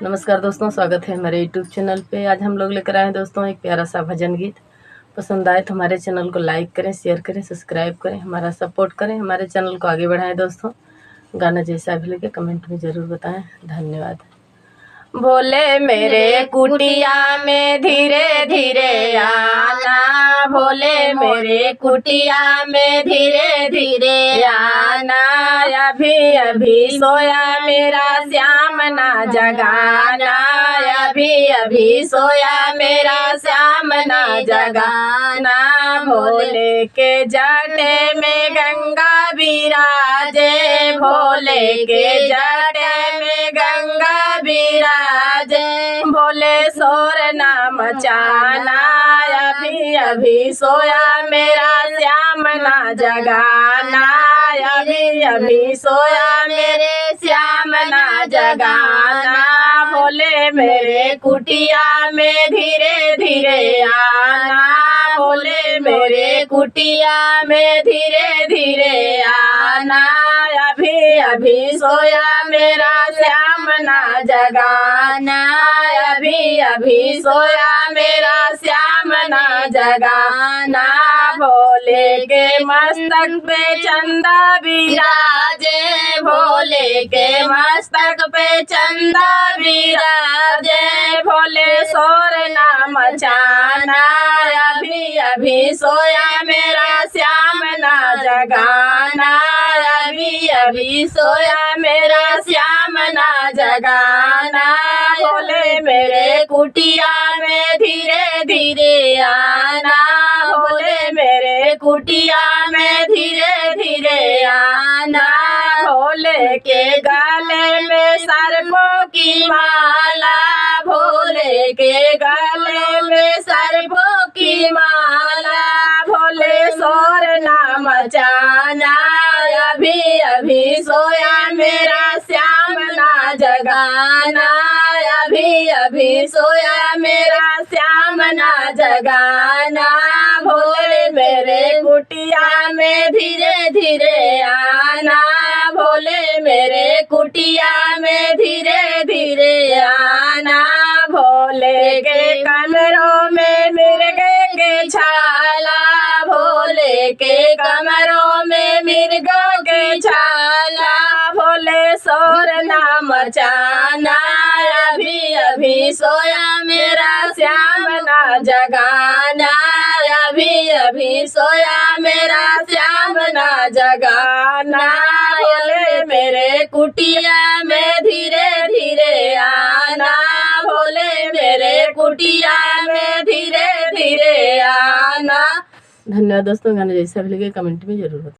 नमस्कार दोस्तों, स्वागत है हमारे यूट्यूब चैनल पे। आज हम लोग लेकर आए हैं दोस्तों एक प्यारा सा भजन गीत। पसंद आए तो हमारे चैनल को लाइक करें, शेयर करें, सब्सक्राइब करें, हमारा सपोर्ट करें, हमारे चैनल को आगे बढ़ाएं दोस्तों। गाना जैसा भी लगे कमेंट में ज़रूर बताएं। धन्यवाद। भोले मेरे कुटिया में धीरे धीरे आना, भोले मेरे कुटिया में धीरे धीरे आना। अभी अभी सोया मेरा श्याम ना जगाना, अभी अभी सोया मेरा श्याम ना जगाना। भोले के जटे में गंगा विराजे, भोले के जटे में गंगा विराजे। भोले शोर ना मचाना, अभी अभी सोया मेरा श्याम ना जगाना, अभी अभी सोया मेरे श्याम ना जगाना। भोले मेरे कुटिया में धीरे धीरे आना, भोले मेरे कुटिया में धीरे धीरे आना। अभी अभी सोया मेरा श्याम ना जगाना, अभी अभी सोया मेरा श्याम ना जगाना। भोले के मस्तक पे चंदा विराजे, भोले के मस्तक पे चंदा विराजे। भोले शोर ना मचाना, अभी अभी सोया मेरा श्याम ना जगाना, अभी अभी सोया मेरा श्याम ना जगाना। भोले मेरे कुटिया में धीरे धीरे आना, भोले मेरे कुटिया में धीरे धीरे आना। भोले के गले में सर्पों की माला, भोले के गले में सर्पों की माला। भोले शोर ना मचाना, अभी अभी सोया मेरा श्याम ना जगाना, अभी अभी सोया मेरा श्याम ना जगाना। भोले मेरे कुटिया में धीरे धीरे आना, भोले मेरे कुटिया में धीरे धीरे आना। भोले के कमरों में मिर्गे के छाला, भोले के कमरों में मिर्गों के छाला। भोले शोर ना मचाना, अभी अभी सोया मेरा श्याम ना जगाना, अभी अभी सोया मेरा श्याम ना जगाना। भोले मेरे कुटिया में धीरे धीरे आना, भोले मेरे कुटिया में धीरे धीरे आना। धन्यवाद दोस्तों। गाना जैसा भी लगे कमेंट में जरूर बताएं।